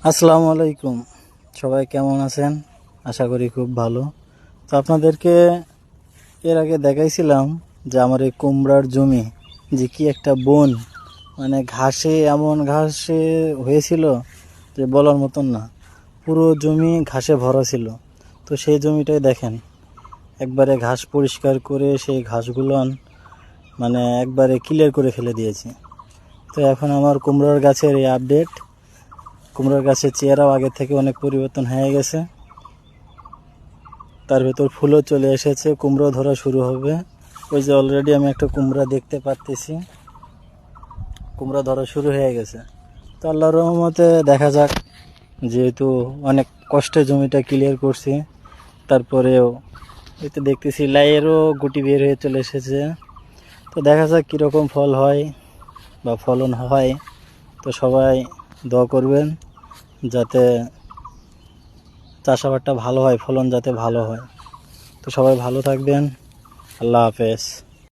আসসালামু আলাইকুম। সবাই কেমন আছেন? আশা করি খুব ভালো। তো আপনাদেরকে এর আগে দেখাইছিলাম যে আমার এই কুমড়ার জমি যে কি একটা বন, মানে ঘাসে এমন ঘাসে হয়েছিল যে বলার মতন না। পুরো জমি ঘাসে ভরা ছিল। তো সেই জমিটাই দেখেন, একবারে ঘাস পরিষ্কার করে সেই ঘাসগুলো মানে একবারে ক্লিয়ার করে ফেলে দিয়েছি। তো এখন আমার কুমড়ার গাছের এই আপডেট। কুমড়োর গাছের চেহারাও আগের থেকে অনেক পরিবর্তন হয়ে গেছে। তার ভেতর ফুলও চলে এসেছে, কুমড়ো ধরা শুরু হবে। ওই যে অলরেডি আমি একটা কুমড়া দেখতে পাচ্ছি, কুমড়া ধরা শুরু হয়ে গেছে। তো আল্লাহর রহমতে দেখা যাক, যেহেতু অনেক কষ্টে জমিটা ক্লিয়ার করছি, তারপরেও এই তো দেখতেছি লাইয়েরও গুটি বের হয়ে চলে এসেছে। তো দেখা যাক কীরকম ফল হয় বা ফলন হয়। তো সবাই দোয়া করবেন যাতে চাষাবাদটা ভালো হয়, ফলন যাতে ভালো হয়। তো সবাই ভালো থাকবেন। আল্লাহ হাফেজ।